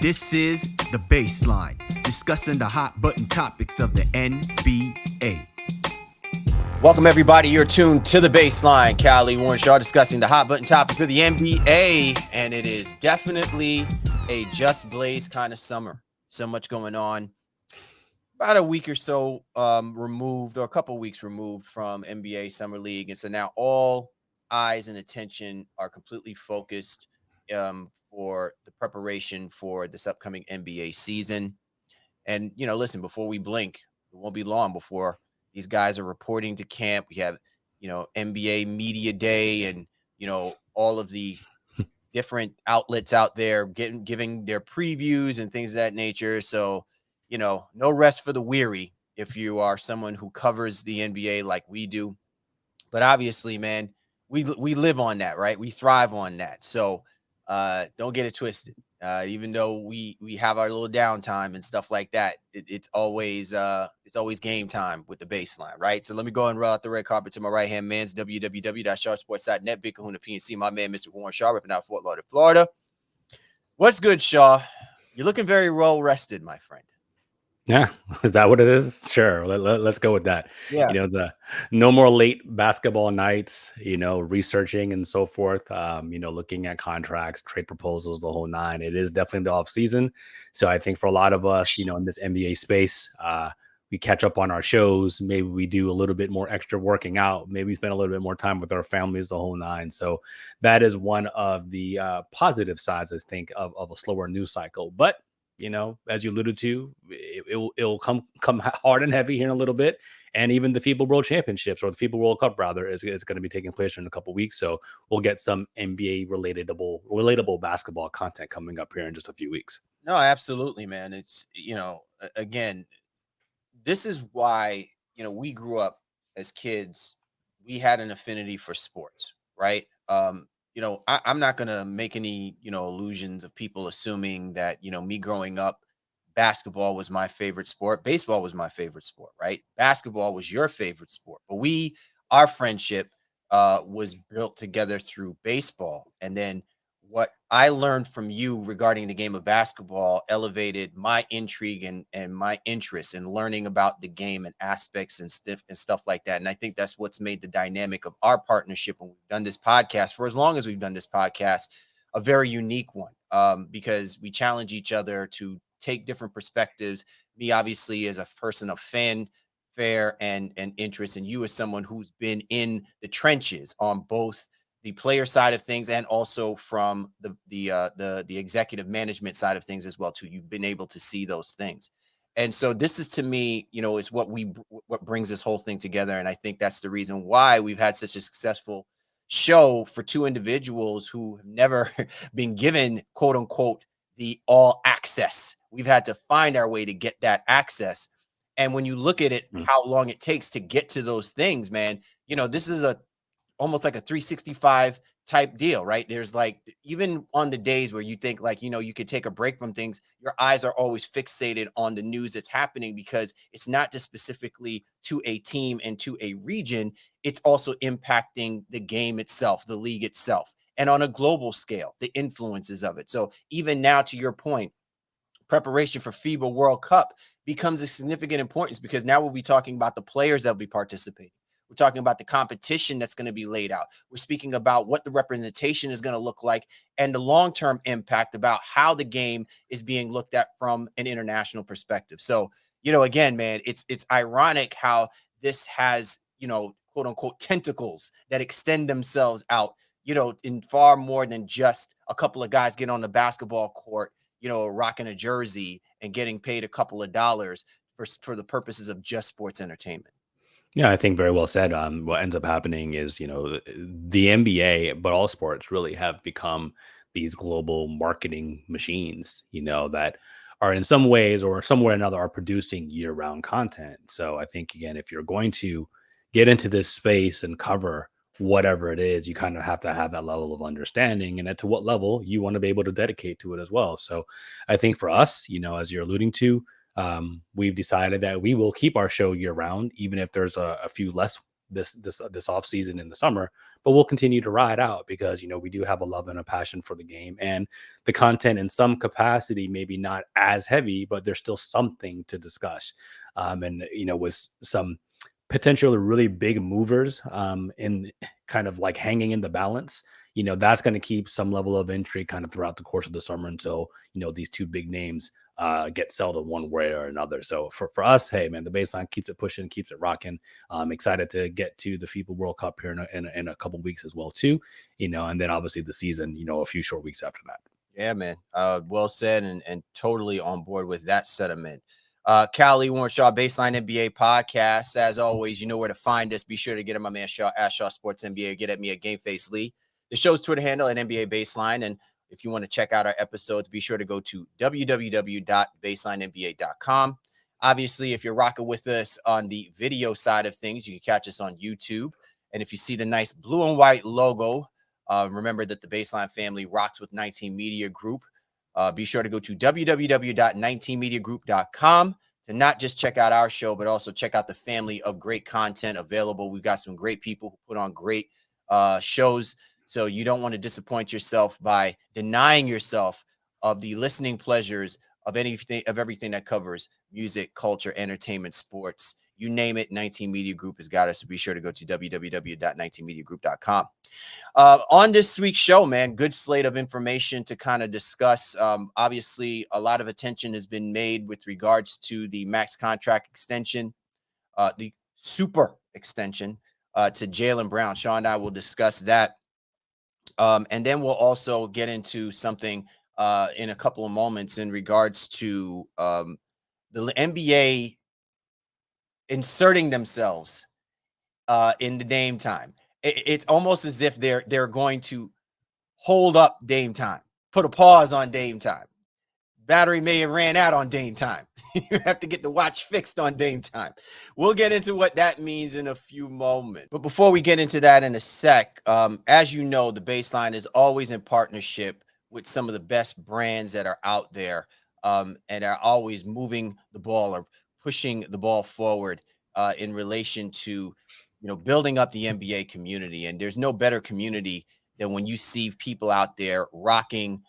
This is The Baseline, discussing the hot button topics of the NBA. Welcome, everybody. You're tuned to The Baseline. Callie Warren Shaw discussing the hot button topics of the NBA. And it is definitely a just blaze kind of summer. So much going on. About a week or so removed, or a couple weeks removed from NBA Summer League. And so now all eyes and attention are completely focused for the preparation for this upcoming NBA season. And, listen, before we blink, it won't be long before these guys are reporting to camp. We have, NBA Media Day and, all of the different outlets out there giving their previews and things of that nature. So, no rest for the weary if you are someone who covers the NBA like we do. But obviously, man, we live on that, right? We thrive on that. So don't get it twisted. Even though we have our little downtime and stuff like that, it's always game time with the baseline, right? So let me go and roll out the red carpet to my right hand man's www.shawsports.net, Big Kahuna PNC, my man, Mr. Warren Shaw, ripping out Fort Lauderdale, Florida. What's good, Shaw? You're looking very well rested, my friend. Yeah, is that what it is? Sure, let's go with that. Yeah. The no more late basketball nights, researching and so forth, looking at contracts, trade proposals, the whole nine. It is definitely the off season. So I think for a lot of us, in this NBA space, we catch up on our shows. Maybe we do a little bit more extra working out. Maybe we spend a little bit more time with our families, the whole nine. So that is one of the positive sides, I think, of a slower news cycle. But as you alluded to, it'll come hard and heavy here in a little bit. And even the FIBA World Championships, or the FIBA World Cup rather, is going to be taking place in a couple weeks. So we'll get some NBA relatable basketball content coming up here in just a few weeks. No, absolutely, man. It's, again, this is why, we grew up as kids. We had an affinity for sports, right? I'm not going to make any, illusions of people assuming that, me growing up, basketball was my favorite sport. Baseball was my favorite sport, right? Basketball was your favorite sport. But our friendship was built together through baseball. And then what I learned from you regarding the game of basketball elevated my intrigue and my interest in learning about the game and aspects and stuff like that. And I think that's what's made the dynamic of our partnership when we've done this podcast, for as long as we've done this podcast, a very unique one, because we challenge each other to take different perspectives. Me, obviously, as a person of fanfare and interest, and you as someone who's been in the trenches on both the player side of things and also from the executive management side of things as well too. You've been able to see those things. And so this is, to me, is what brings this whole thing together. And I think that's the reason why we've had such a successful show for two individuals who have never been given, quote unquote, the all access. We've had to find our way to get that access. And when you look at it, how long it takes to get to those things, man, this is almost like a 365 type deal, right? There's like, even on the days where you think like, you could take a break from things, your eyes are always fixated on the news that's happening, because it's not just specifically to a team and to a region. It's also impacting the game itself, the league itself, and on a global scale, the influences of it. So even now, to your point, preparation for FIBA World Cup becomes a significant importance, because now we'll be talking about the players that will be participating. We're talking about the competition that's going to be laid out. We're speaking about what the representation is going to look like and the long-term impact about how the game is being looked at from an international perspective. So, again, man, it's ironic how this has, quote unquote, tentacles that extend themselves out, in far more than just a couple of guys getting on the basketball court, rocking a jersey and getting paid a couple of dollars for the purposes of just sports entertainment. Yeah, I think very well said. What ends up happening is, the NBA, but all sports really have become these global marketing machines, that are in some ways or some way or another are producing year-round content. So I think, again, if you're going to get into this space and cover whatever it is, you kind of have to have that level of understanding, and to what level you want to be able to dedicate to it as well. So I think for us, as you're alluding to, we've decided that we will keep our show year round, even if there's a few less this off season in the summer, but we'll continue to ride out because, we do have a love and a passion for the game, and the content in some capacity, maybe not as heavy, but there's still something to discuss. And, with some potentially really big movers in kind of like hanging in the balance, that's going to keep some level of intrigue kind of throughout the course of the summer until, these two big names get settled one way or another. So for us, hey, man, the baseline keeps it pushing, keeps it rocking. I'm excited to get to the FIBA World Cup here in a couple weeks as well, too, and then obviously the season, a few short weeks after that. Yeah, man. Well said, and totally on board with that sentiment. Callie Warren Shaw, Baseline NBA Podcast. As always, you know where to find us. Be sure to get at my man Shaw, at Shaw Sports NBA, or get at me at GameFace Lee. The show's Twitter handle at NBA Baseline. And if you want to check out our episodes, be sure to go to www.baselinenba.com. Obviously, if you're rocking with us on the video side of things, you can catch us on YouTube. And if you see the nice blue and white logo, remember that the Baseline family rocks with 19 Media Group. Be sure to go to www.19mediagroup.com to not just check out our show, but also check out the family of great content available. We've got some great people who put on great shows. So you don't want to disappoint yourself by denying yourself of the listening pleasures of everything that covers music, culture, entertainment, sports, you name it. 19 Media Group has got us. So be sure to go to www.19mediagroup.com. On this week's show, man, good slate of information to kind of discuss. Obviously, a lot of attention has been made with regards to the max contract extension, the super extension to Jaylen Brown. Sean and I will discuss that. And then we'll also get into something in a couple of moments in regards to the NBA inserting themselves in the Dame time. It's almost as if they're going to hold up Dame time, put a pause on Dame time. Battery may have ran out on Dame time. You have to get the watch fixed on Dame time. We'll get into what that means in a few moments. But before we get into that in a sec, as you know, the Baseline is always in partnership with some of the best brands that are out there and are always moving the ball or pushing the ball forward in relation to, building up the NBA community. And there's no better community than when you see people out there rocking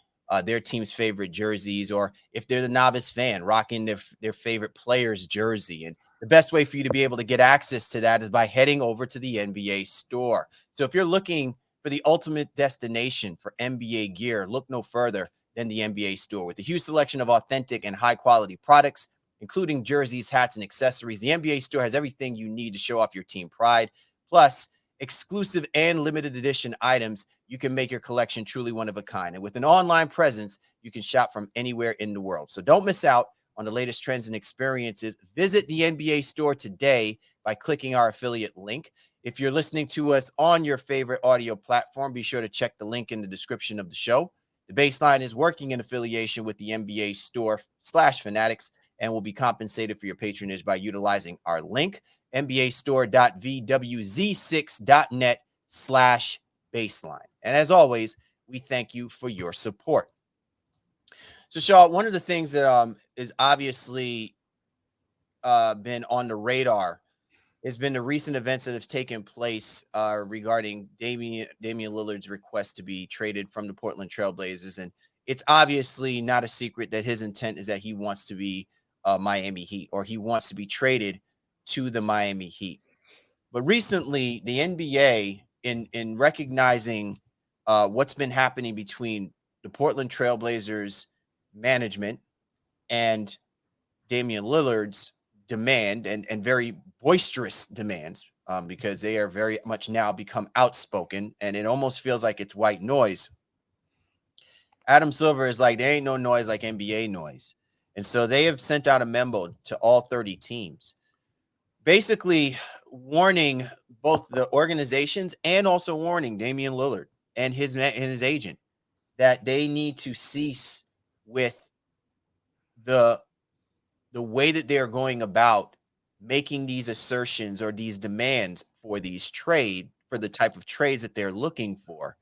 their team's favorite jerseys, or if they're the novice fan, rocking their favorite player's jersey. And the best way for you to be able to get access to that is by heading over to the NBA store. So if you're looking for the ultimate destination for NBA gear, look no further than the NBA store. With a huge selection of authentic and high quality products, including jerseys, hats, and accessories, the NBA store has everything you need to show off your team pride. Plus, exclusive and limited edition items, you can make your collection truly one of a kind. And with an online presence, you can shop from anywhere in the world. So don't miss out on the latest trends and experiences. Visit the NBA store today by clicking our affiliate link. If you're listening to us on your favorite audio platform, be sure to check the link in the description of the show. The Baseline is working in affiliation with the NBA store /Fanatics and will be compensated for your patronage by utilizing our link, nbastore.vw6.net/baseline. And as always, we thank you for your support. So, Shaw, one of the things that is obviously been on the radar has been the recent events that have taken place regarding Damian Lillard's request to be traded from the Portland Trailblazers. And it's obviously not a secret that his intent is that he wants to be Miami Heat, or he wants to be traded to the Miami Heat. But recently, the NBA, in recognizing what's been happening between the Portland Trailblazers management and Damian Lillard's demand, and very boisterous demands, because they are very much now become outspoken, and it almost feels like it's white noise. Adam Silver is like, there ain't no noise like NBA noise. And so they have sent out a memo to all 30 teams, basically warning both the organizations and also warning Damian Lillard and his agent that they need to cease with the way that they're going about making these assertions or these demands for the type of trades that they're looking for.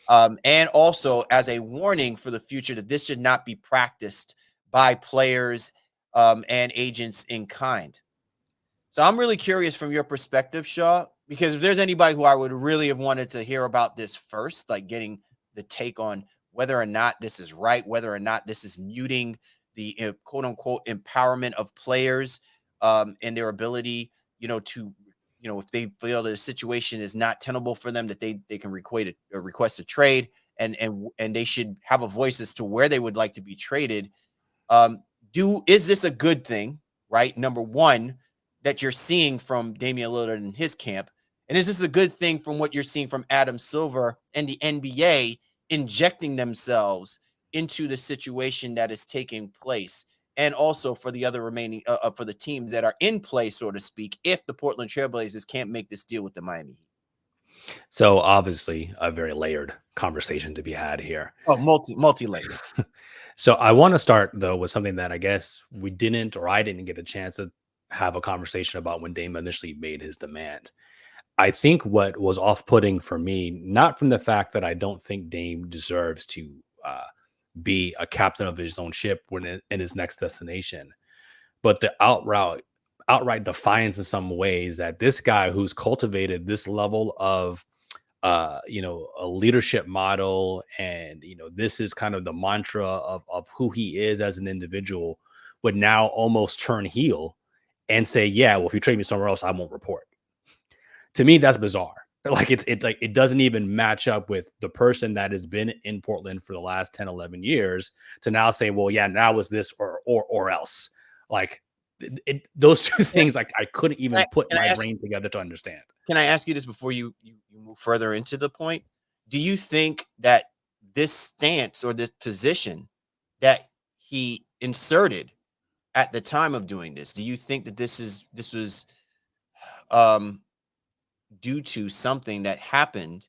And also as a warning for the future that this should not be practiced by players and agents in kind. So I'm really curious from your perspective, Shaw, Because if there's anybody who I would really have wanted to hear about this first, like getting the take on whether or not this is right, whether or not this is muting the quote unquote empowerment of players and their ability, to, if they feel that a situation is not tenable for them, that they can request a trade, and they should have a voice as to where they would like to be traded. Um, is this a good thing, right? Number one, that you're seeing from Damian Lillard and his camp, and is this a good thing from what you're seeing from Adam Silver and the NBA injecting themselves into the situation that is taking place? And also for the other remaining, for the teams that are in play, so to speak, if the Portland Trailblazers can't make this deal with the Miami Heat. So obviously a very layered conversation to be had here. Oh, multi-layered. So I want to start though with something that I guess I didn't get a chance to have a conversation about when Dame initially made his demand. I think what was off-putting for me, not from the fact that I don't think Dame deserves to be a captain of his own ship when in his next destination, but the outright defiance in some ways that this guy who's cultivated this level of a leadership model, and this is kind of the mantra of who he is as an individual, would now almost turn heel and say, yeah, well, if you trade me somewhere else, I won't report. To me, that's bizarre. Like it doesn't even match up with the person that has been in Portland for the last 10, 11 years to now say, well, yeah, now it's this or else. Like those two things, like I couldn't even put my brain together to understand. Can I ask you this before you move further into the point? Do you think that this stance or this position that he inserted at the time of doing this, do you think that this was due to something that happened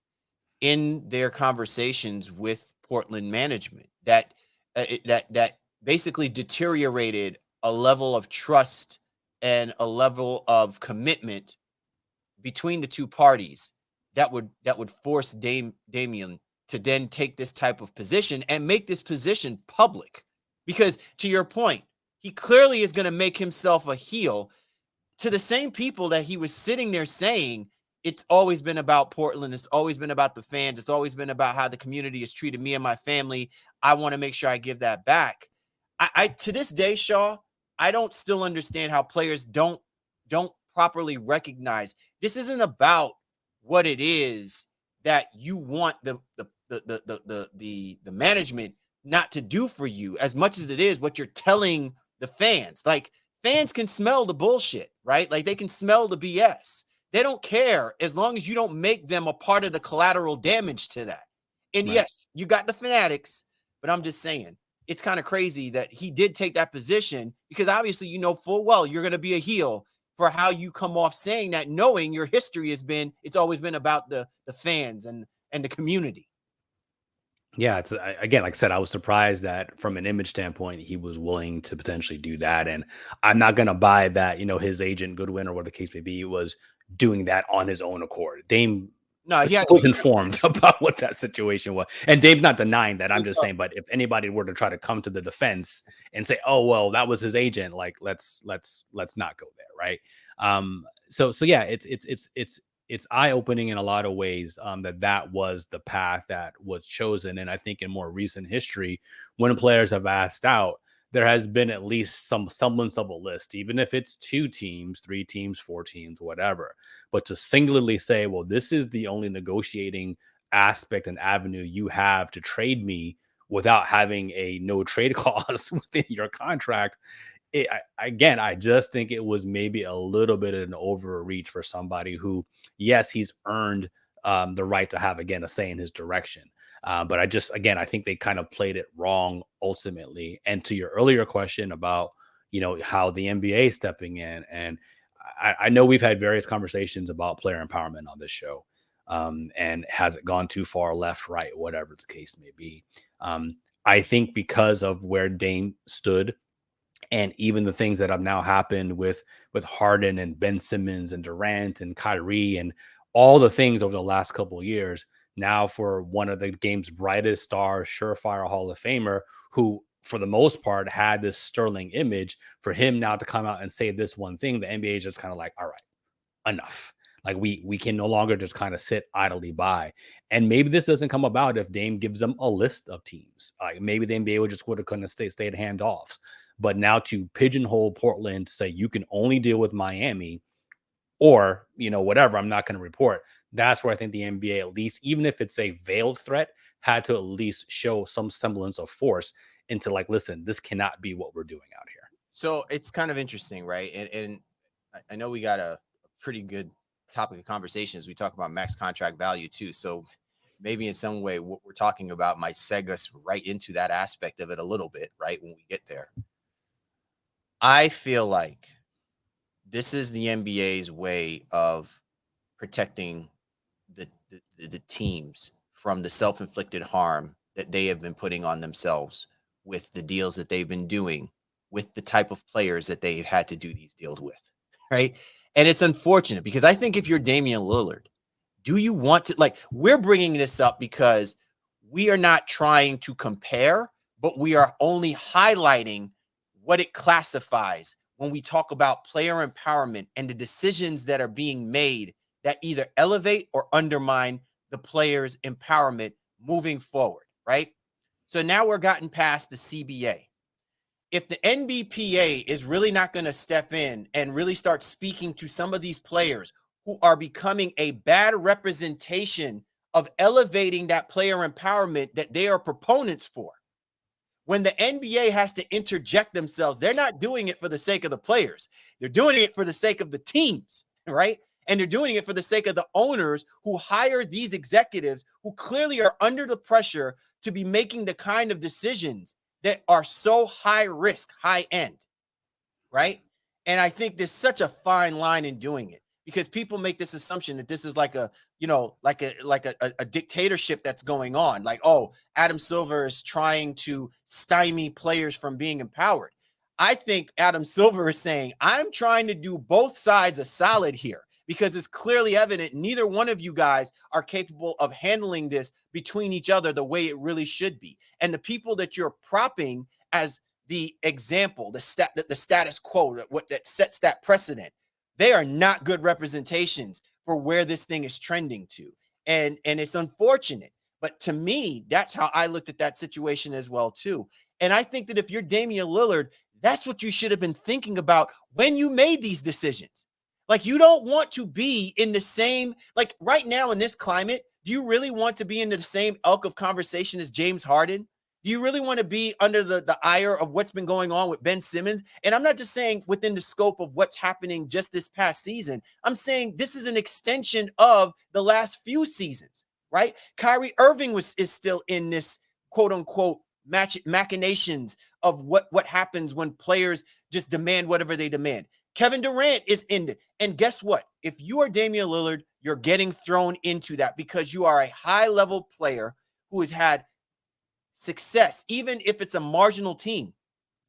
in their conversations with Portland management that that basically deteriorated a level of trust and a level of commitment between the two parties that would force Damian to then take this type of position and make this position public? Because to your point, he clearly is going to make himself a heel to the same people that he was sitting there saying, it's always been about Portland. It's always been about the fans. It's always been about how the community has treated me and my family. I want to make sure I give that back. I to this day, Shaw, I don't still understand how players don't properly recognize this isn't about what it is that you want the management not to do for you as much as it is what you're telling the fans. Like, fans can smell the bullshit, right? Like, they can smell the BS. They don't care as long as you don't make them a part of the collateral damage to that. And right. Yes, you got the fanatics, but I'm just saying, it's kind of crazy that he did take that position because obviously you know full well you're going to be a heel for how you come off saying that, knowing your history it's always been about the fans and the community. Yeah, it's again, like I said, I was surprised that from an image standpoint, he was willing to potentially do that. And I'm not going to buy that, his agent, Goodwin, or what the case may be, was doing that on his own accord. Dame was informed about what that situation was. And Dame's not denying that. I'm just saying, but if anybody were to try to come to the defense and say, oh, well, that was his agent, like, let's not go there. Right. So yeah, it's eye-opening in a lot of ways that was the path that was chosen. And I think in more recent history, when players have asked out, there has been at least some semblance of a list, even if it's 2 teams, 3 teams, 4 teams, whatever. But to singularly say, well, this is the only negotiating aspect and avenue you have to trade me without having a no trade clause within your contract. I just think it was maybe a little bit of an overreach for somebody who, yes, he's earned the right to have, again, a say in his direction. But I think they kind of played it wrong ultimately. And to your earlier question about, how the NBA is stepping in, and I know we've had various conversations about player empowerment on this show. And has it gone too far left, right, whatever the case may be. I think because of where Dame stood, and even the things that have now happened with Harden and Ben Simmons and Durant and Kyrie and all the things over the last couple of years, now for one of the game's brightest stars, surefire Hall of Famer, who for the most part had this sterling image, for him now to come out and say this one thing, the NBA is just kind of like, all right, enough. Like we can no longer just kind of sit idly by. And maybe this doesn't come about if Dame gives them a list of teams. Like maybe the NBA just would have couldn't stayed handoffs. But now to pigeonhole Portland to say you can only deal with Miami or, whatever, I'm not going to report. That's where I think the NBA, at least, even if it's a veiled threat, had to at least show some semblance of force into like, listen, this cannot be what we're doing out here. So it's kind of interesting, right? And I know we got a pretty good topic of conversation as we talk about max contract value too. So maybe in some way what we're talking about might seg us right into that aspect of it a little bit, right? When we get there. I feel like this is the NBA's way of protecting the teams from the self-inflicted harm that they have been putting on themselves with the deals that they've been doing with the type of players that they've had to do these deals with, right? And it's unfortunate because I think if you're Damian Lillard, do you want to, like, we're bringing this up because we are not trying to compare, but we are only highlighting what it classifies when we talk about player empowerment and the decisions that are being made that either elevate or undermine the player's empowerment moving forward, right? So now we're gotten past the CBA. If the NBPA is really not going to step in and really start speaking to some of these players who are becoming a bad representation of elevating that player empowerment that they are proponents for, when the NBA has to interject themselves, they're not doing it for the sake of the players. They're doing it for the sake of the teams, right? And they're doing it for the sake of the owners who hire these executives who clearly are under the pressure to be making the kind of decisions that are so high risk, high end, right? And I think there's such a fine line in doing it because people make this assumption that this is like a, like a dictatorship that's going on. Like, oh, Adam Silver is trying to stymie players from being empowered. I think Adam Silver is saying, I'm trying to do both sides a solid here because it's clearly evident neither one of you guys are capable of handling this between each other the way it really should be. And the people that you're propping as the example, the status quo, that sets that precedent, they are not good representations for where this thing is trending to. And it's unfortunate. But to me, that's how I looked at that situation as well, too. And I think that if you're Damian Lillard, that's what you should have been thinking about when you made these decisions. Like, you don't want to be in the same, like right now in this climate, do you really want to be in the same ilk of conversation as James Harden? Do you really want to be under the ire of what's been going on with Ben Simmons? And I'm not just saying within the scope of what's happening just this past season. I'm saying this is an extension of the last few seasons, right? Kyrie Irving is still in this quote unquote machinations of what happens when players just demand whatever they demand. Kevin Durant is in it. And guess what? If you are Damian Lillard, you're getting thrown into that because you are a high-level player who has had success, even if it's a marginal team.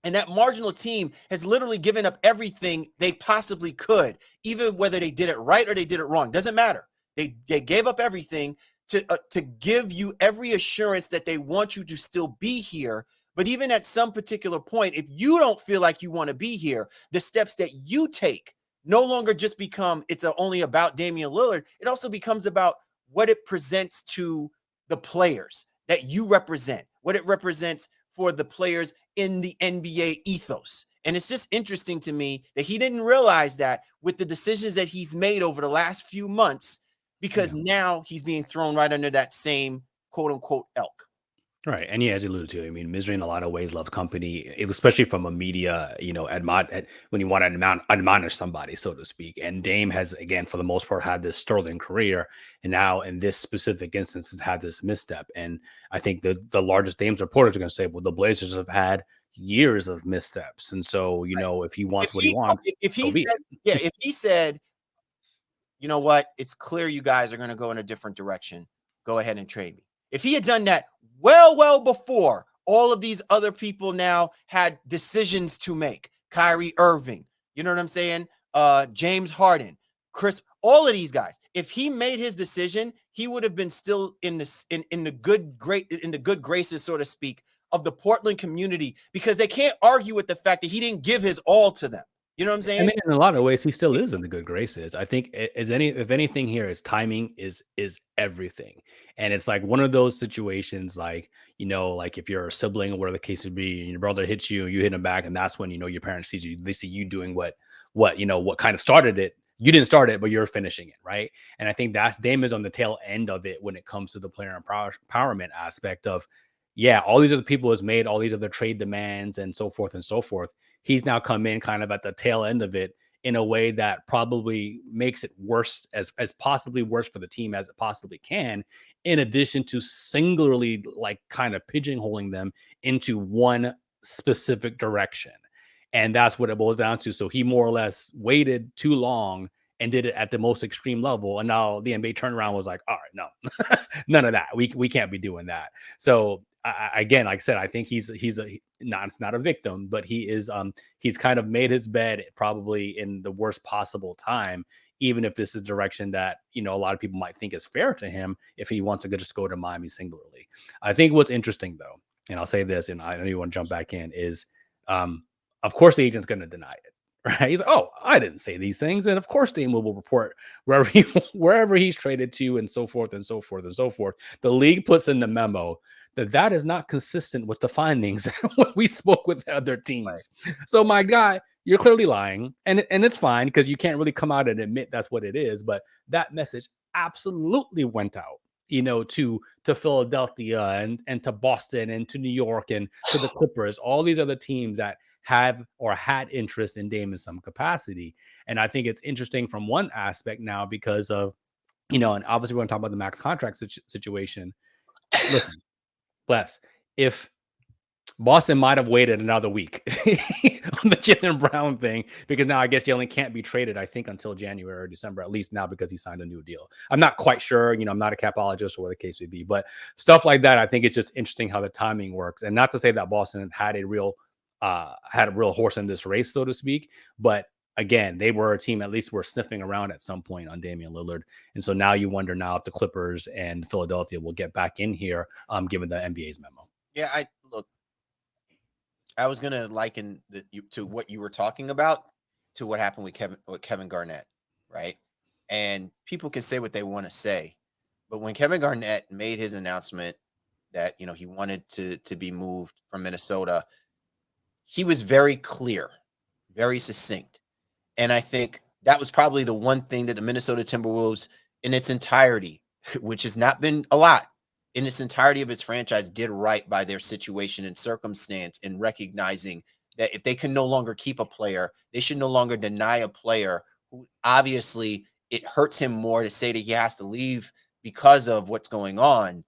And that marginal team has literally given up everything they possibly could, even whether they did it right or they did it wrong. Doesn't matter. They gave up everything to give you every assurance that they want you to still be here. But even at some particular point, if you don't feel like you want to be here, the steps that you take no longer just become, it's only about Damian Lillard. It also becomes about what it presents to the players that you represent, what it represents for the players in the NBA ethos. And it's just interesting to me that he didn't realize that with the decisions that he's made over the last few months, because now he's being thrown right under that same quote unquote elk. Right. And yeah, as you alluded to, I mean, Misery in a lot of ways loves company, especially from a media, when you want to admonish somebody, so to speak. And Dame has, again, for the most part, had this sterling career. And now in this specific instance, has had this misstep. And I think the largest Dame's reporters are going to say, well, the Blazers have had years of missteps. And so, if he wants what he wants, if he said, you know what, it's clear you guys are going to go in a different direction, go ahead and trade me. If he had done that well before all of these other people now had decisions to make, Kyrie Irving, you know what I'm saying? James Harden, Chris, all of these guys. If he made his decision, he would have been still in the good graces, so to speak, of the Portland community, because they can't argue with the fact that he didn't give his all to them. You know what I'm I saying? mean, in a lot of ways, he still is in the good graces. I think if anything here is timing is everything. And it's like one of those situations like, like if you're a sibling or whatever the case would be, and your brother hits you, you hit him back, and that's when your parents sees you, they see you doing what kind of started it. You didn't start it, but you're finishing it, right? And I think that's Dame is on the tail end of it when it comes to the player empowerment aspect of, yeah, all these other people has made all these other trade demands and so forth and so forth. He's now come in kind of at the tail end of it in a way that probably makes it worse, as possibly worse for the team as it possibly can, in addition to singularly like kind of pigeonholing them into one specific direction. And that's what it boils down to. So he more or less waited too long and did it at the most extreme level. And now the NBA turnaround was like, all right, no, none of that. We can't be doing that. So again, like I said, I think he's it's not a victim, but he's kind of made his bed probably in the worst possible time, even if this is direction that a lot of people might think is fair to him if he wants to just go to Miami singularly. I think what's interesting though, and I'll say this, and I know you want to jump back in, is of course the agent's going to deny it. Right? He's like, oh, I didn't say these things, and of course Dame will report wherever he's traded to, and so forth and so forth and so forth. The league puts in the memo that is not consistent with the findings when we spoke with other teams. Right. So my guy, you're clearly lying, and it's fine because you can't really come out and admit that's what it is. But that message absolutely went out, to Philadelphia and to Boston and to New York and to the Clippers, all these other teams that have or had interest in Dame in some capacity. And I think it's interesting from one aspect now because of, and obviously we're going to talk about the max contract situation. Listen, Bless, if Boston might have waited another week on the Jaylen Brown thing, because now I guess Jaylen can't be traded, I think, until January or December, at least now because he signed a new deal. I'm not quite sure. I'm not a capologist or what the case would be, but stuff like that, I think it's just interesting how the timing works. And not to say that Boston had a real horse in this race, so to speak, but again, they were a team, at least were sniffing around at some point on Damian Lillard. And so now you wonder now if the Clippers and Philadelphia will get back in here, given the NBA's memo. Yeah, I was going to liken to what you were talking about to what happened with Kevin Garnett, right? And people can say what they want to say, but when Kevin Garnett made his announcement that, he wanted to be moved from Minnesota, he was very clear, very succinct. And I think that was probably the one thing that the Minnesota Timberwolves in its entirety, which has not been a lot, in its entirety of its franchise, did right by their situation and circumstance, in recognizing that if they can no longer keep a player, they should no longer deny a player who obviously it hurts him more to say that he has to leave because of what's going on,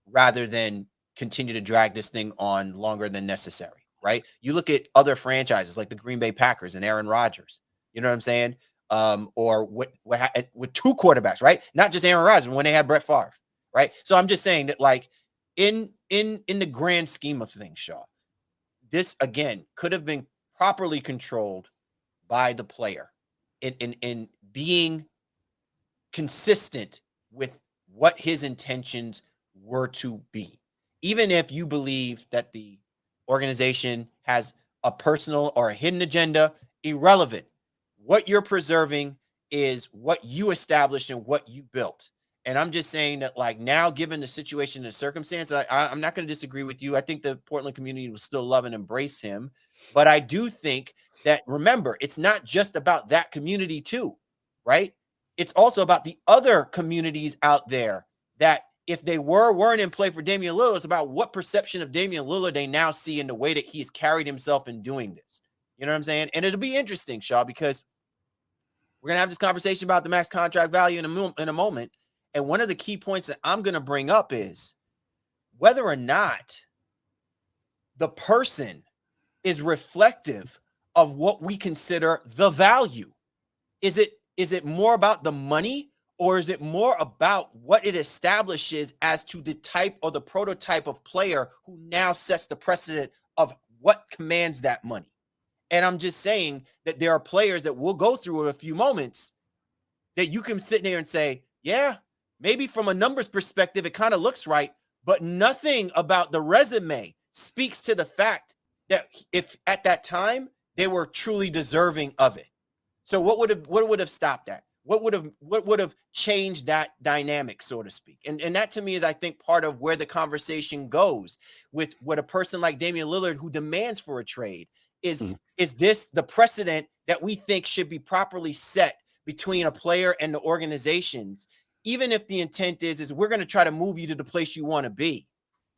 rather than continue to drag this thing on longer than necessary. Right? You look at other franchises like the Green Bay Packers and Aaron Rodgers. You know what I'm saying? Or with two quarterbacks, right? Not just Aaron Rodgers, when they had Brett Favre, right? So I'm just saying that, like, in the grand scheme of things, Shaw, this again could have been properly controlled by the player in being consistent with what his intentions were to be. Even if you believe that the organization has a personal or a hidden agenda, irrelevant. What you're preserving is what you established and what you built. And I'm just saying that, like, now, given the situation and the circumstance, I'm not going to disagree with you. I think the Portland community will still love and embrace him. But I do think that, remember, it's not just about that community too, right? It's also about the other communities out there that, if they weren't in play for Damian Lillard, it's about what perception of Damian Lillard they now see in the way that he's carried himself in doing this. You know what I'm saying? And it'll be interesting, Shaw, because we're going to have this conversation about the max contract value in a moment. And one of the key points that I'm going to bring up is whether or not the person is reflective of what we consider the value. Is it more about the money, or is it more about what it establishes as to the type or the prototype of player who now sets the precedent of what commands that money? And I'm just saying that there are players that we'll go through in a few moments that you can sit there and say, yeah, maybe from a numbers perspective, it kind of looks right, but nothing about the resume speaks to the fact that if at that time they were truly deserving of it. So what would have stopped that? What would have changed that dynamic, so to speak? And that to me is, I think, part of where the conversation goes with what a person like Damian Lillard, who demands for a trade, is this the precedent that we think should be properly set between a player and the organizations, even if the intent is we're going to try to move you to the place you want to be.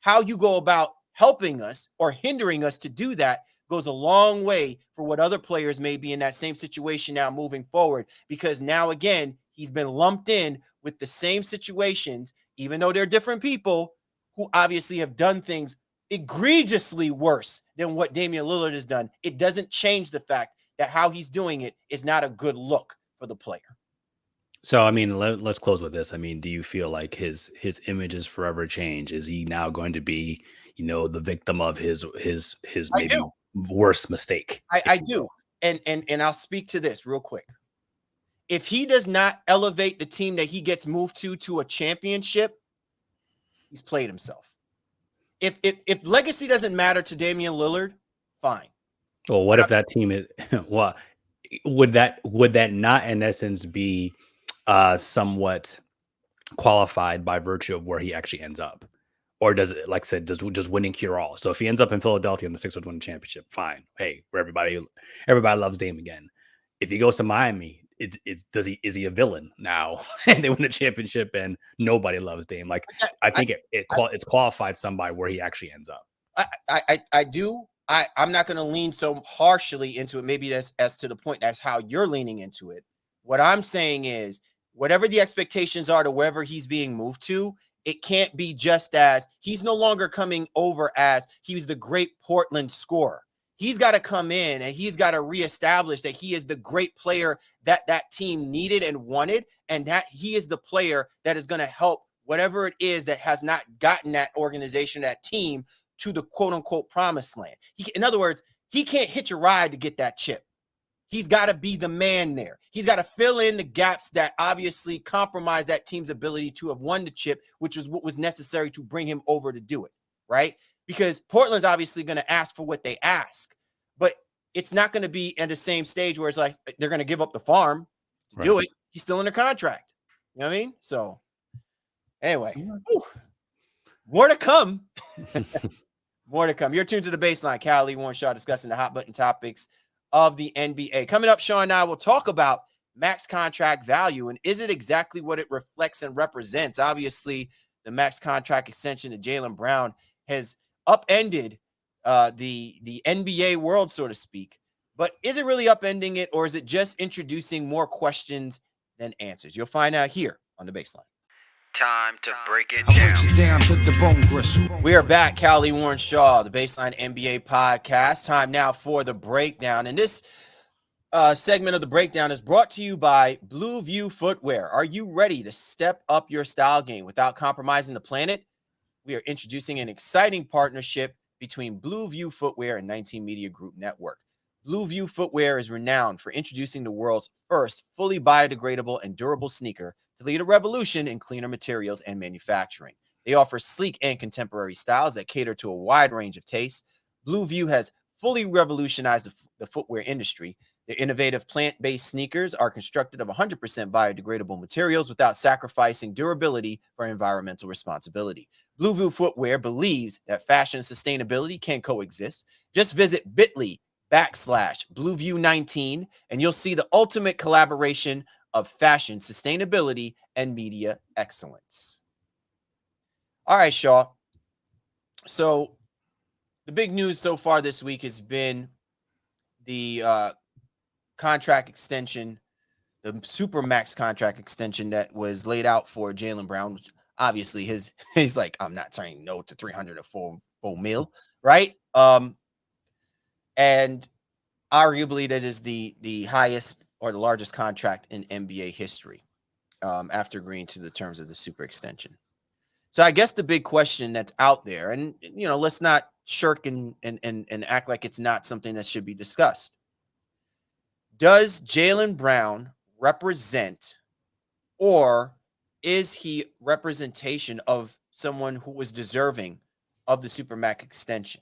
How you go about helping us or hindering us to do that goes a long way for what other players may be in that same situation now moving forward, because now, again, he's been lumped in with the same situations, even though they're different people who obviously have done things egregiously worse than what Damian Lillard has done. It doesn't change the fact that how he's doing it is not a good look for the player. So, I mean, let's close with this. I mean, do you feel like his image is forever changed? Is he now going to be, the victim of his maybe worst mistake? I do. And I'll speak to this real quick. If he does not elevate the team that he gets moved to a championship, he's played himself. If legacy doesn't matter to Damian Lillard, fine. Well, what if that team is well, would that not in essence be somewhat qualified by virtue of where he actually ends up? Or does it, like I said, does winning cure all? So if he ends up in Philadelphia and the Sixers win the championship, fine. Hey, where everybody loves Dame again. If he goes to Miami, is he a villain now? And they win a championship and nobody loves Dame. Like, I think it's qualified somebody where he actually ends up. I do. I'm not going to lean so harshly into it. Maybe that's as to the point that's how you're leaning into it. What I'm saying is, whatever the expectations are to wherever he's being moved to, it can't be just as he's no longer coming over as he was the great Portland scorer. He's got to come in and he's got to reestablish that he is the great player that team needed and wanted, and that he is the player that is going to help whatever it is that has not gotten that organization, that team, to the quote-unquote promised land. In other words, he can't hitch a ride to get that chip. He's got to be the man there. He's got to fill in the gaps that obviously compromise that team's ability to have won the chip, which was what was necessary to bring him over to do it, right? Because Portland's obviously going to ask for what they ask, but it's not going to be at the same stage where it's like they're going to give up the farm to do it. He's still under contract. You know what I mean? So anyway, more to come. More to come. You're tuned to The Baseline. Callie Warrenshaw discussing the hot button topics of the NBA. Coming up, Sean and I will talk about max contract value and is it exactly what it reflects and represents? Obviously, the max contract extension to Jaylen Brown has upended the NBA world, so to speak. But is it really upending it, or is it just introducing more questions than answers? You'll find out here on The Baseline. Time to break it down to the bone gristle. We are back. Callie Warrenshaw, the Baseline NBA podcast. Time now for the breakdown. And this segment of the breakdown is brought to you by Blue View Footwear. Are you ready to step up your style game without compromising the planet? We are introducing an exciting partnership between Blue View Footwear and 19 Media Group Network. Blue View Footwear is renowned for introducing the world's first fully biodegradable and durable sneaker to lead a revolution in cleaner materials and manufacturing. They offer sleek and contemporary styles that cater to a wide range of tastes. Blue View has fully revolutionized the footwear industry. Their innovative plant-based sneakers are constructed of 100% biodegradable materials without sacrificing durability for environmental responsibility. Blue View Footwear believes that fashion and sustainability can coexist. Just visit bit.ly/BlueView19 and you'll see the ultimate collaboration of fashion, sustainability, and media excellence. All right, Shaw. So the big news so far this week has been the contract extension, the Supermax contract extension that was laid out for Jaylen Brown, which obviously he's like, I'm not saying no to 300 or full mil, right? And arguably that is the highest or the largest contract in NBA history after agreeing to the terms of the super extension. So I guess the big question that's out there, and let's not shirk and act like it's not something that should be discussed. Does Jaylen Brown represent, or is he representation of someone who was deserving of the Supermax extension?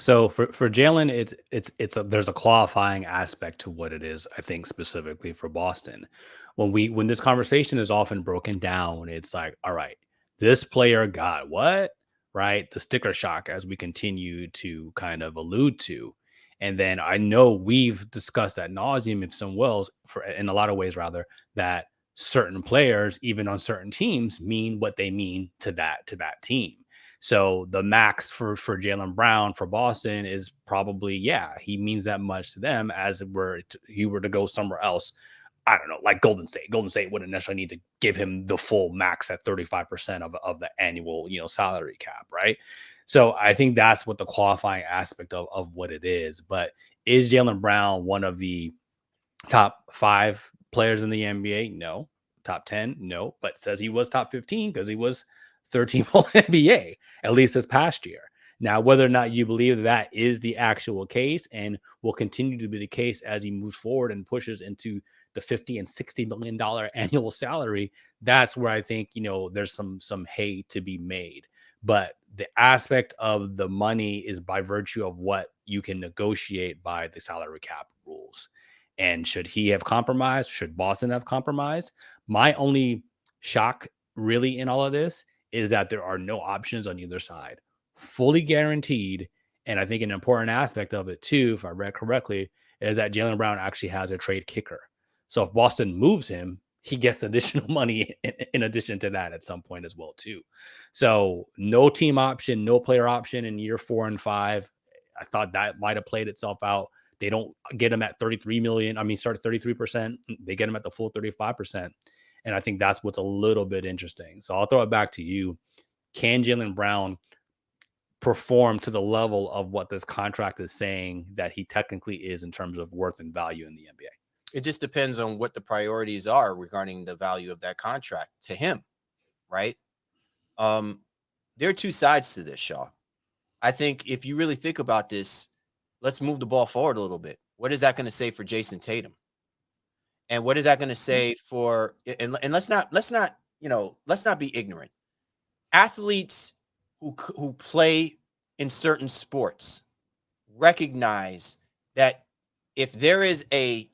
So for Jalen, there's a qualifying aspect to what it is. I think specifically for Boston, when this conversation is often broken down, it's like, all right, this player got what, right? The sticker shock, as we continue to kind of allude to, and then I know we've discussed at nauseum, if some wills, for in a lot of ways, rather, that certain players, even on certain teams, mean what they mean to that team. So the max for Jaylen Brown for Boston is probably, yeah, he means that much to them as he were to go somewhere else. I don't know, like Golden State. Golden State wouldn't necessarily need to give him the full max at 35% of the annual, salary cap, right? So I think that's what the qualifying aspect of what it is. But is Jaylen Brown one of the top 5 players in the NBA? No. Top 10? No. But says he was top 15 because he was 13th all NBA, at least this past year. Now, whether or not you believe that is the actual case and will continue to be the case as he moves forward and pushes into the $50 and $60 million annual salary, that's where I think, there's some hay to be made. But the aspect of the money is by virtue of what you can negotiate by the salary cap rules. And should he have compromised? Should Boston have compromised? My only shock really in all of this is that there are no options on either side, fully guaranteed. And I think an important aspect of it too, if I read correctly, is that Jaylen Brown actually has a trade kicker. So if Boston moves him, he gets additional money in addition to that at some point as well too. So no team option, no player option in year 4 and 5. I thought that might have played itself out. They don't get him at 33 million. I mean, start at 33%. They get him at the full 35%. And I think that's what's a little bit interesting. So I'll throw it back to you. Can Jaylen Brown perform to the level of what this contract is saying that he technically is in terms of worth and value in the NBA? It just depends on what the priorities are regarding the value of that contract to him, right? There are two sides to this, Shaw. I think if you really think about this, let's move the ball forward a little bit. What is that going to say for Jason Tatum? And what is that going to say for, and let's not be ignorant. Athletes who play in certain sports recognize that if there is a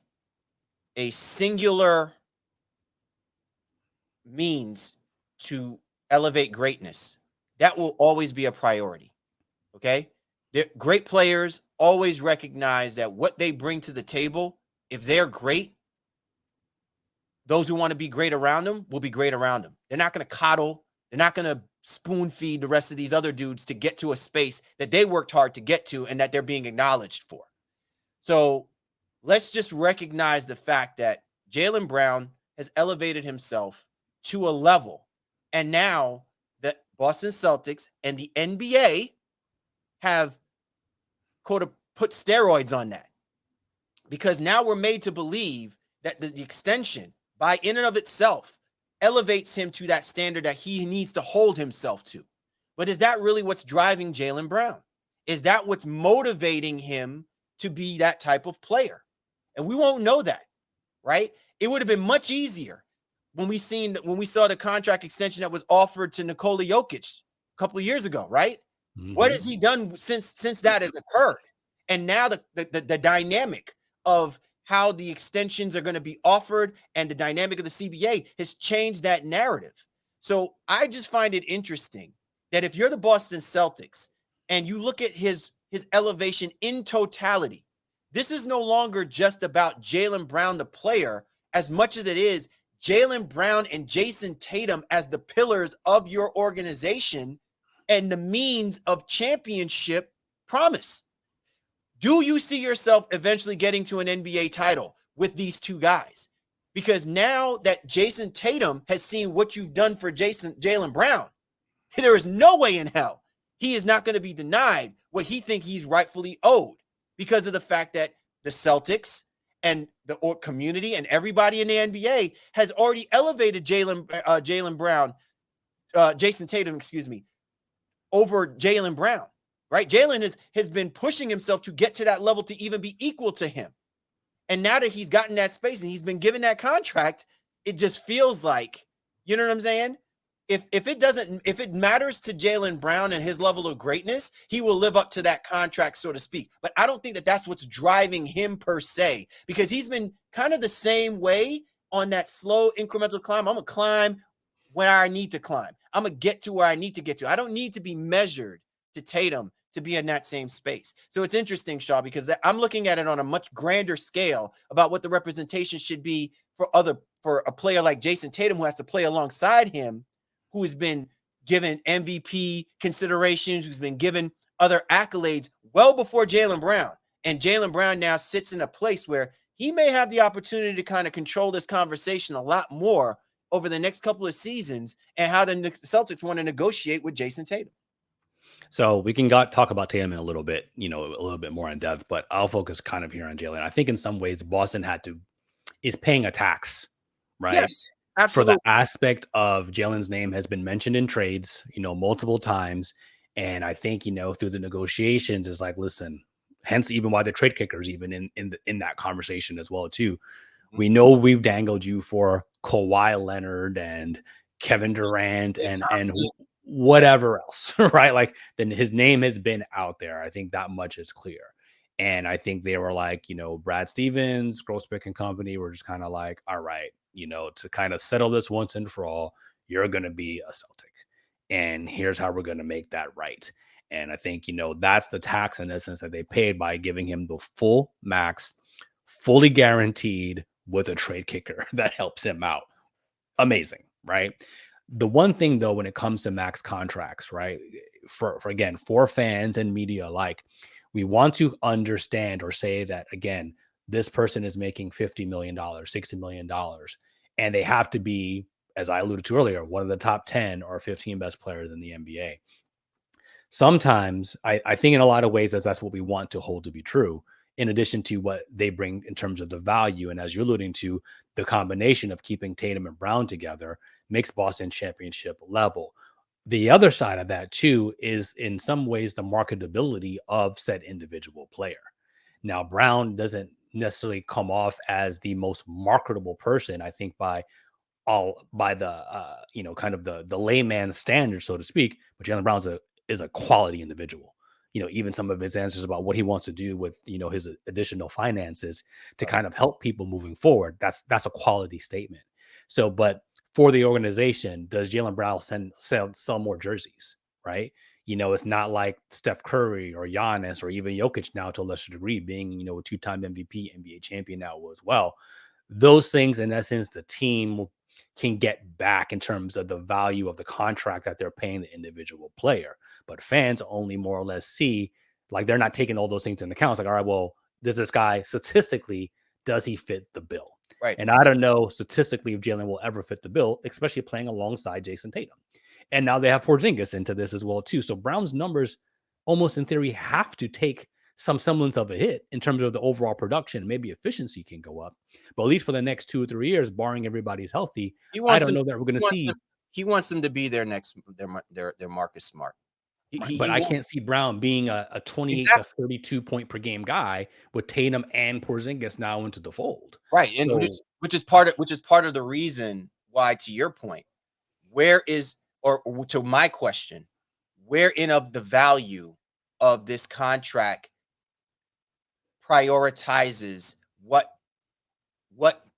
singular means to elevate greatness, that will always be a priority. Okay? Great players always recognize that what they bring to the table, if they're great, those who want to be great around them will be great around them. They're not going to coddle. They're not going to spoon feed the rest of these other dudes to get to a space that they worked hard to get to and that they're being acknowledged for. So let's just recognize the fact that Jaylen Brown has elevated himself to a level. And now the Boston Celtics and the NBA have put steroids on that. Because now we're made to believe that the extension by in and of itself elevates him to that standard that he needs to hold himself to. But is that really what's driving Jaylen Brown? Is that what's motivating him to be that type of player? And we won't know that, right? It would have been much easier when we saw the contract extension that was offered to Nikola Jokic a couple of years ago, right? Mm-hmm. What has he done since that has occurred? And now the dynamic of how the extensions are going to be offered and the dynamic of the CBA has changed that narrative. So I just find it interesting that if you're the Boston Celtics and you look at his elevation in totality, this is no longer just about Jaylen Brown, the player, as much as it is Jaylen Brown and Jason Tatum as the pillars of your organization and the means of championship promise. Do you see yourself eventually getting to an NBA title with these two guys? Because now that Jason Tatum has seen what you've done for Jaylen Brown, there is no way in hell he is not going to be denied what he thinks he's rightfully owed because of the fact that the Celtics and the community and everybody in the NBA has already elevated Jason Tatum, over Jaylen Brown. Right? Jaylen has been pushing himself to get to that level to even be equal to him. And now that he's gotten that space and he's been given that contract, it just feels like, you know what I'm saying? if it matters to Jaylen Brown and his level of greatness, he will live up to that contract, so to speak. But I don't think that that's what's driving him per se, because he's been kind of the same way on that slow incremental climb. I'm gonna climb where I need to climb. I'm gonna get to where I need to get to. I don't need to be measured to Tatum to be in that same space. So it's interesting, Shaw, because I'm looking at it on a much grander scale about what the representation should be for a player like Jason Tatum, who has to play alongside him, who has been given MVP considerations, who's been given other accolades well before Jaylen Brown. And Jaylen Brown now sits in a place where he may have the opportunity to kind of control this conversation a lot more over the next couple of seasons, and how the Celtics want to negotiate with Jason Tatum. So we can talk about Tatum in a little bit, a little bit more in depth, but I'll focus kind of here on Jaylen. I think in some ways Boston is paying a tax, right? Yes, For absolutely. the aspect of Jaylen's name has been mentioned in trades, multiple times. And I think, through the negotiations is like, listen, hence even why the trade kickers even in that conversation as well, too. We know we've dangled you for Kawhi Leonard and Kevin Durant and whatever else, right? Like, then his name has been out there. I think that much is clear. And I think they were like, Brad Stevens, Grossbeck and company were just kind of like, all right, to kind of settle this once and for all, you're going to be a Celtic. And here's how we're going to make that right. And I think, that's the tax in essence that they paid by giving him the full max, fully guaranteed with a trade kicker that helps him out. Amazing, right? The one thing though, when it comes to max contracts, right? For again, for fans and media alike, we want to understand or say that again, this person is making $50 million, $60 million, and they have to be, as I alluded to earlier, one of the top 10 or 15 best players in the NBA. Sometimes I think in a lot of ways that's what we want to hold to be true, in addition to what they bring in terms of the value. And as you're alluding to, the combination of keeping Tatum and Brown together makes Boston championship level. The other side of that too is in some ways the marketability of said individual player. Now, Brown doesn't necessarily come off as the most marketable person, I think, by the kind of the layman standard, so to speak. But Jaylen Brown is a quality individual. Even some of his answers about what he wants to do with his additional finances to kind of help people moving forward. That's a quality statement. So, but for the organization, does Jaylen Brown sell more jerseys? Right? It's not like Steph Curry or Giannis or even Jokic now to a lesser degree, being a two-time MVP, NBA champion now as well. Those things, in essence, the team can get back in terms of the value of the contract that they're paying the individual player. But fans only more or less see, like, they're not taking all those things into account. It's like, all right, well, does this guy statistically, does he fit the bill? Right. And I don't know statistically if Jaylen will ever fit the bill, especially playing alongside Jason Tatum. And now they have Porzingis into this as well, too. So Brown's numbers almost in theory have to take some semblance of a hit in terms of the overall production. Maybe efficiency can go up, but at least for the next 2 or 3 years, barring everybody's healthy, I don't know that we're going to see. He wants them to be their Marcus Smart. But I can't see Brown being a 28 to 32 point per game guy with Tatum and Porzingis now into the fold. Right. And so, which is part of the reason why, to your point, to my question, where in of the value of this contract prioritizes what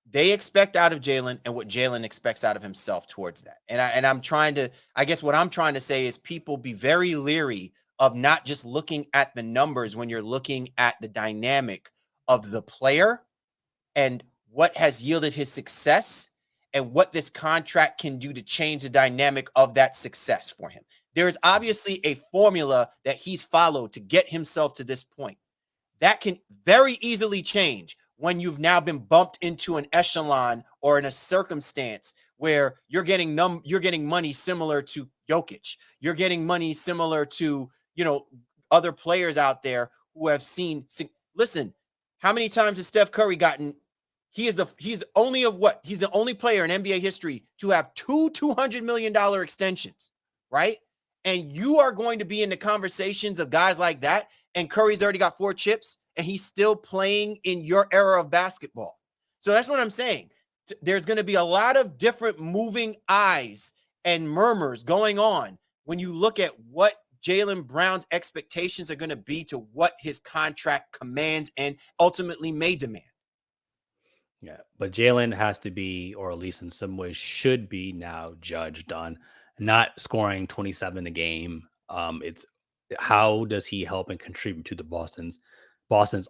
they expect out of Jaylen and what Jaylen expects out of himself towards that. And I'm trying to, I guess what I'm trying to say is, people be very leery of not just looking at the numbers when you're looking at the dynamic of the player and what has yielded his success and what this contract can do to change the dynamic of that success for him. There is obviously a formula that he's followed to get himself to this point. That can very easily change when you've now been bumped into an echelon or in a circumstance where you're getting money similar to Jokic. You're getting money similar to, other players out there who have seen. Listen, how many times has Steph Curry gotten? He's the only player in NBA history to have 2 $200 million extensions, right? And you are going to be in the conversations of guys like that. And Curry's already got 4 chips and he's still playing in your era of basketball. So that's what I'm saying. There's going to be a lot of different moving eyes and murmurs going on when you look at what Jaylen Brown's expectations are going to be to what his contract commands and ultimately may demand. Yeah, but Jalen has to be, or at least in some ways should be now judged on not scoring 27 a game. It's how does he help and contribute to the Boston's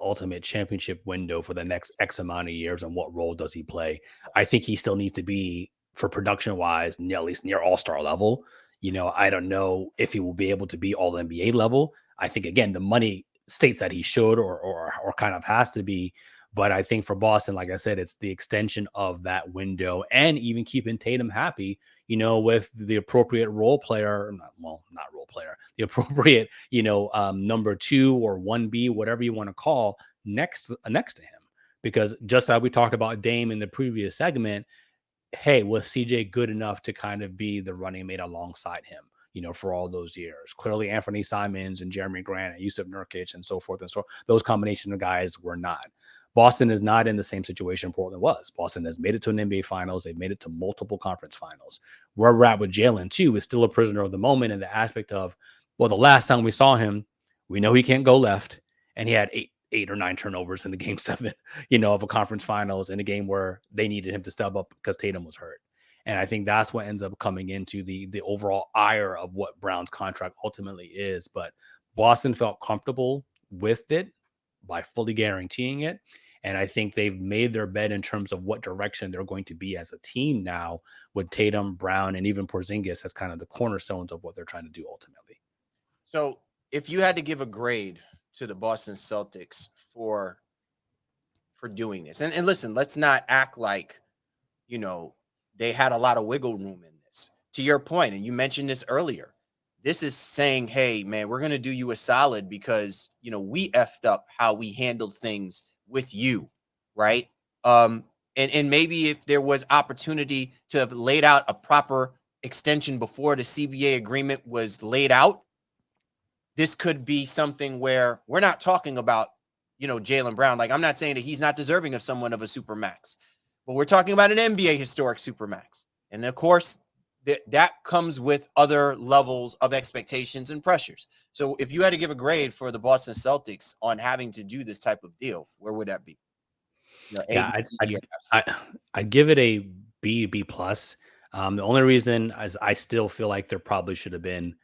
ultimate championship window for the next X amount of years, and what role does he play? I Yes. think he still needs to be, for production wise, at least near all-star level. I don't know if he will be able to be all NBA level. I think again the money states that he should or kind of has to be, but I think for Boston, like I said, it's the extension of that window and even keeping Tatum happy, with the appropriate role player, not role player, the appropriate, number 2 or 1B, whatever you want to call next to him. Because just as we talked about Dame in the previous segment, hey, was CJ good enough to kind of be the running mate alongside him, for all those years? Clearly, Anthony Simons and Jeremy Grant and Yusuf Nurkic and so forth and so those combination of guys were not. Boston is not in the same situation Portland was. Boston has made it to an NBA Finals. They've made it to multiple conference finals. Where we're at with Jalen, too, is still a prisoner of the moment in the aspect of, well, the last time we saw him, we know he can't go left, and he had eight or nine turnovers in the game 7, of a conference finals in a game where they needed him to step up because Tatum was hurt. And I think that's what ends up coming into the overall ire of what Brown's contract ultimately is. But Boston felt comfortable with it by fully guaranteeing it. And I think they've made their bed in terms of what direction they're going to be as a team now, with Tatum, Brown, and even Porzingis as kind of the cornerstones of what they're trying to do ultimately. So if you had to give a grade to the Boston Celtics for doing this, and listen, let's not act like, they had a lot of wiggle room in this. To your point, and you mentioned this earlier, this is saying, hey, man, we're going to do you a solid because, we effed up how we handled things with you, right? And maybe if there was opportunity to have laid out a proper extension before the CBA agreement was laid out, this could be something where we're not talking about, Jaylen Brown. Like, I'm not saying that he's not deserving of someone of a super max, but we're talking about an NBA historic super max. And of course, that comes with other levels of expectations and pressures. So if you had to give a grade for the Boston Celtics on having to do this type of deal, where would that be? A, Yeah, B, I'd, C, D, I'd, or F. I'd give it a B plus. The only reason is I still feel like there probably should have been,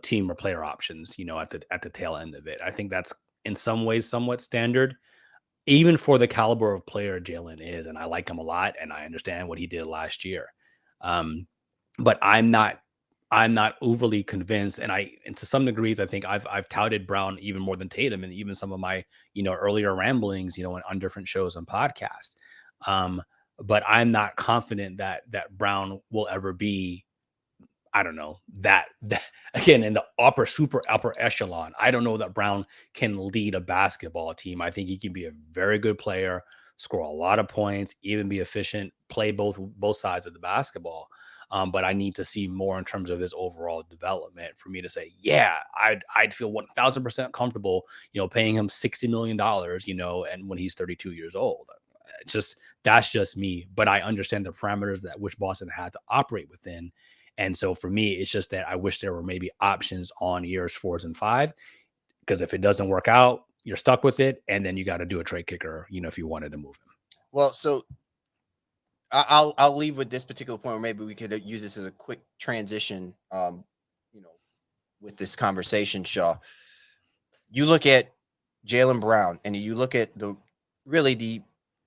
team or player options, at the tail end of it. I think that's in some ways somewhat standard, even for the caliber of player Jalen is, and I like him a lot, and I understand what he did last year. Um, but I'm not overly convinced, and to some degrees, I think I've touted Brown even more than Tatum, and even some of my earlier ramblings, on different shows and podcasts. Um, but I'm not confident that Brown will ever be, I don't know, that again in the super upper echelon. I don't know that Brown can lead a basketball team. I think he can be a very good player, score a lot of points, even be efficient, play both sides of the basketball. But I need to see more in terms of his overall development for me to say, yeah, I'd feel 1,000% comfortable, paying him $60 million, and when he's 32 years old. It's just that's just me, but I understand the parameters that which Boston had to operate within. And so for me, it's just that I wish there were maybe options on years 4 and 5, because if it doesn't work out, you're stuck with it, and then you got to do a trade kicker, if you wanted to move him. Well, so I'll leave with this particular point, or maybe we could use this as a quick transition. You know, with this conversation, Shaw. You look at Jaylen Brown, and you look at the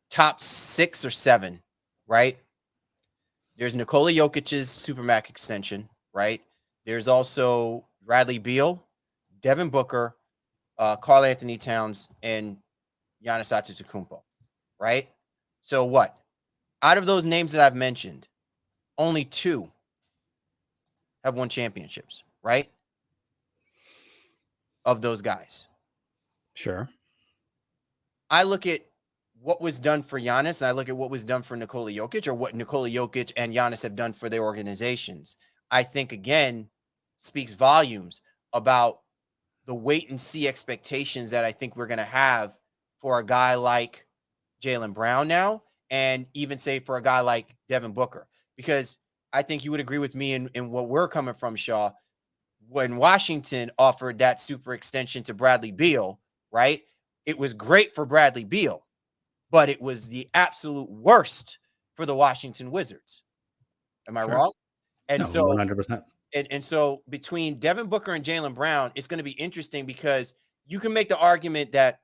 top 6 or 7, right? There's Nikola Jokic's Supermax extension, right? There's also Bradley Beal, Devin Booker, Karl Anthony Towns, and Giannis Antetokounmpo, right? So what? Out of those names that I've mentioned, only 2 have won championships, right? Of those guys. Sure. I look at what was done for Giannis, and I look at what was done for Nikola Jokic, or what Nikola Jokic and Giannis have done for their organizations. I think, again, speaks volumes about the wait and see expectations that I think we're going to have for a guy like Jaylen Brown now, and even say for a guy like Devin Booker. Because I think you would agree with me in what we're coming from, Shaw. When Washington offered that super extension to Bradley Beal, right? It was great for Bradley Beal, but it was the absolute worst for the Washington Wizards. Am I wrong? And No, so 100%. and so between Devin Booker and Jaylen Brown, it's going to be interesting because you can make the argument that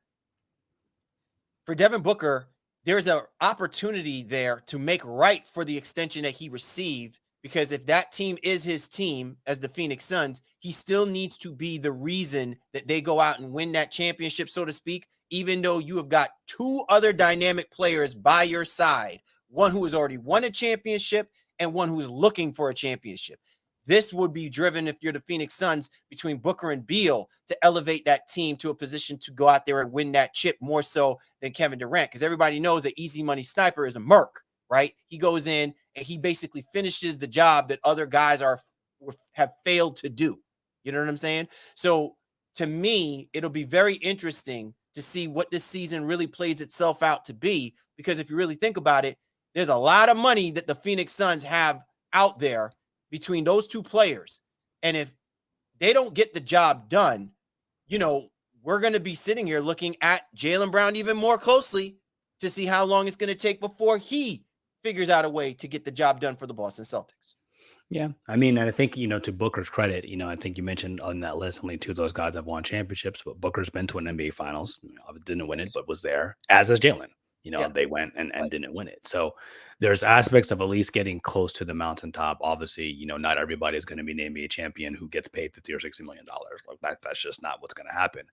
for Devin Booker, there's an opportunity there to make right for the extension that he received. Because if that team is his team as the Phoenix Suns, he still needs to be the reason that they go out and win that championship, so to speak, even though you have got two other dynamic players by your side, one who has already won a championship and one who's looking for a championship. This would be driven, if you're the Phoenix Suns, between Booker and Beal to elevate that team to a position to go out there and win that chip more so than Kevin Durant. Because everybody knows that Easy Money Sniper is a merc, right? He goes in and he basically finishes the job that other guys have failed to do. You know what I'm saying? So to me, it'll be very interesting to see what this season really plays itself out to be. Because if you really think about it, there's a lot of money that the Phoenix Suns have out there between those two players. And if they don't get the job done, we're going to be sitting here looking at Jaylen Brown even more closely to see how long it's going to take before he figures out a way to get the job done for the Boston Celtics. Yeah. I mean, and I think, to Booker's credit, I think you mentioned on that list, only two of those guys have won championships, but Booker's been to an NBA finals, didn't win it, but was there, as is Jaylen. They went and didn't win it. So there's aspects of at least getting close to the mountaintop. Obviously, not everybody is going to be an NBA champion who gets paid $50 or $60 million. Like that's just not what's going to happen.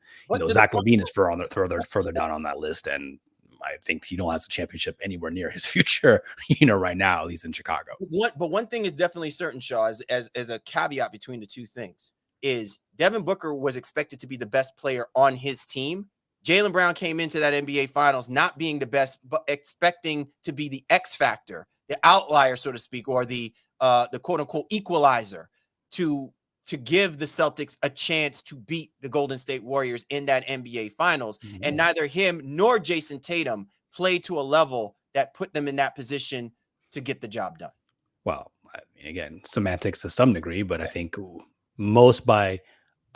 Zach LaVine is further down on that list, and I think he don't have a championship anywhere near his future, right now, at least in Chicago. But one thing is definitely certain, Shaw, as a caveat between the two things, is Devin Booker was expected to be the best player on his team. Jaylen Brown came into that NBA Finals not being the best, but expecting to be the X factor, the outlier, so to speak, or the quote unquote equalizer to give the Celtics a chance to beat the Golden State Warriors in that NBA Finals. Mm-hmm. And neither him nor Jason Tatum played to a level that put them in that position to get the job done. Well, I mean, again, semantics to some degree, but I think most by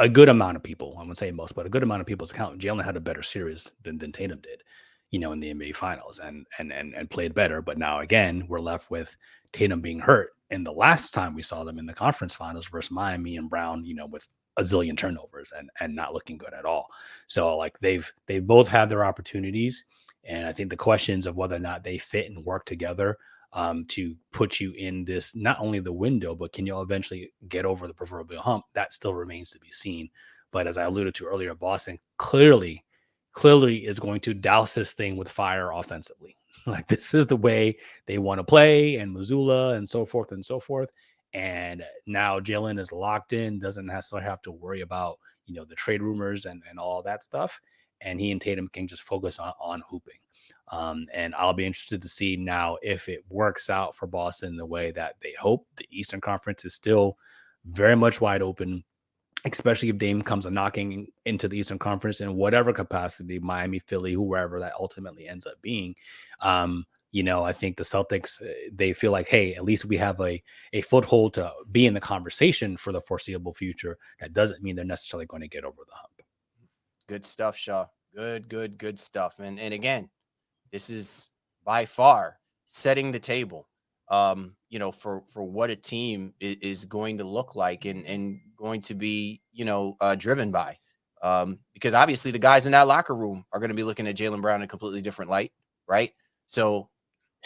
a good amount of people, I wouldn't say most, but a good amount of people's account, Jaylen had a better series than Tatum did, in the NBA Finals and played better. But now, again, we're left with Tatum being hurt. And the last time we saw them in the conference finals versus Miami and Brown, with a zillion turnovers and not looking good at all. So like they've both had their opportunities. And I think the questions of whether or not they fit and work together to put you in this, not only the window, but can you eventually get over the proverbial hump? That still remains to be seen. But as I alluded to earlier, Boston clearly is going to douse this thing with fire offensively. Like this is the way they want to play, and Missoula and so forth and so forth. And now Jaylen is locked in, doesn't necessarily have to worry about, the trade rumors and all that stuff. And he and Tatum can just focus on hooping. And I'll be interested to see now if it works out for Boston the way that they hope. The Eastern Conference is still very much wide open, especially if Dame comes knocking into the Eastern Conference in whatever capacity, Miami, Philly, whoever that ultimately ends up being. I think the Celtics, they feel like, hey, at least we have a foothold to be in the conversation for the foreseeable future. That doesn't mean they're necessarily going to get over the hump. Good stuff, Shaw. Good stuff. And again, this is by far setting the table, for what a team is going to look like and going to be, driven by. Because obviously the guys in that locker room are going to be looking at Jaylen Brown in a completely different light, right? So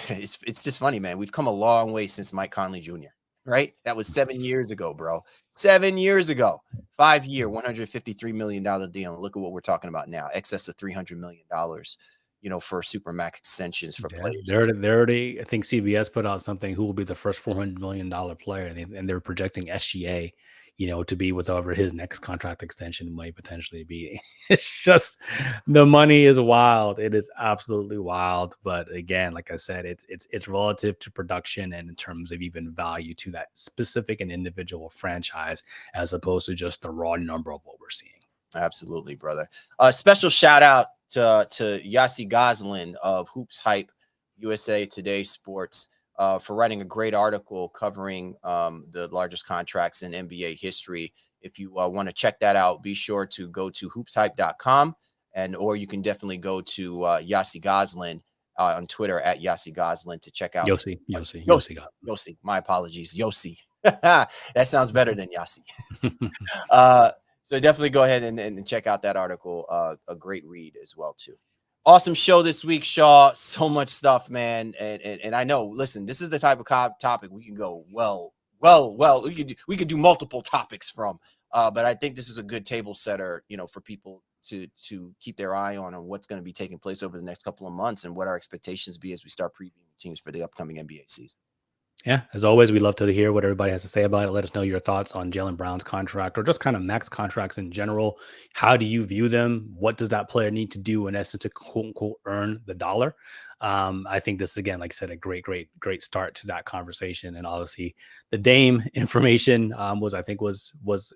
it's just funny, man. We've come a long way since Mike Conley Jr., right? That was 7 years ago, bro. 7 years ago. 5-year, $153 million deal. And look at what we're talking about now. Excess of $300 million, for supermax extensions for players. They're already, I think CBS put out something who will be the first $400 million player. And they're projecting SGA, to be whatever his next contract extension might potentially be. It's just, the money is wild. It is absolutely wild. But again, like I said, it's relative to production and in terms of even value to that specific and individual franchise, as opposed to just the raw number of what we're seeing. Absolutely, brother. Special shout out to Yassi Goslin of Hoops Hype USA Today Sports. for writing a great article covering the largest contracts in NBA history. If you want to check that out, be sure to go to hoopshype.com, or you can definitely go to Yossi Goslin on Twitter at Yossi Goslin to check out Yossi. My apologies, Yossi. That sounds better than Yossi. So definitely go ahead and check out that article. A great read as well too. Awesome show this week, Shaw. So much stuff, man. And I know, listen, this is the type of topic we can go well. We could do multiple topics from. But I think this is a good table setter, for people to keep their eye on what's going to be taking place over the next couple of months and what our expectations be as we start previewing teams for the upcoming NBA season. Yeah, as always, we'd love to hear what everybody has to say about it. Let us know your thoughts on Jaylen Brown's contract or just kind of max contracts in general. How do you view them? What does that player need to do in essence to quote unquote earn the dollar? I think this, again, like I said, a great start to that conversation. And obviously the Dame information was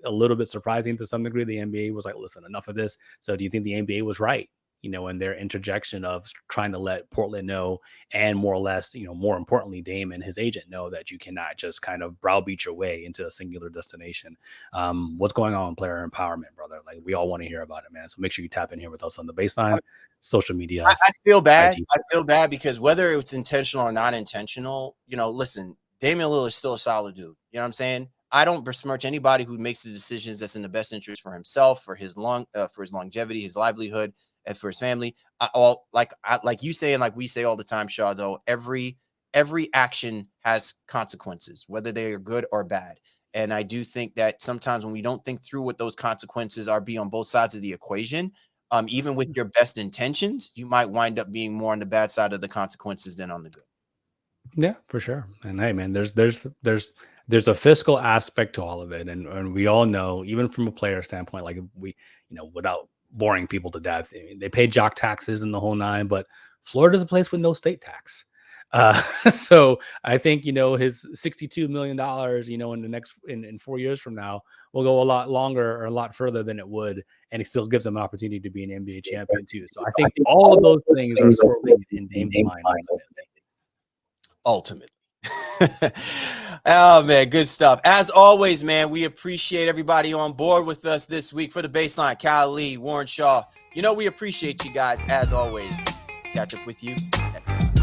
a little bit surprising to some degree. The NBA was like, listen, enough of this. So do you think the NBA was right? In their interjection of trying to let Portland know, and more or less, more importantly, Dame and his agent know that you cannot just kind of browbeat your way into a singular destination. What's going on in player empowerment, brother? Like, we all want to hear about it, man. So make sure you tap in here with us on the Baseline, social media. I feel bad. I feel bad because whether it's intentional or not intentional, listen, Damian Lillard is still a solid dude. You know what I'm saying? I don't besmirch anybody who makes the decisions that's in the best interest for himself, for his longevity, his livelihood, and for his family. Like you say, and like we say all the time, Shaw, though, every action has consequences, whether they are good or bad. And I do think that sometimes when we don't think through what those consequences are, be on both sides of the equation, even with your best intentions, you might wind up being more on the bad side of the consequences than on the good. Yeah, for sure. And hey, man, there's a fiscal aspect to all of it. And we all know, even from a player standpoint, like without boring people to death, they pay jock taxes and the whole nine, but Florida's a place with no state tax. So I think, his $62 million, in 4 years from now will go a lot longer or a lot further than it would. And it still gives them an opportunity to be an NBA champion too. So I think all of those things are swirling in Dame's mind ultimately. Oh man, good stuff. As always, man, we appreciate everybody on board with us this week for the Baseline. Kyle Lee, Warren Shaw. We appreciate you guys as always. Catch up with you next time.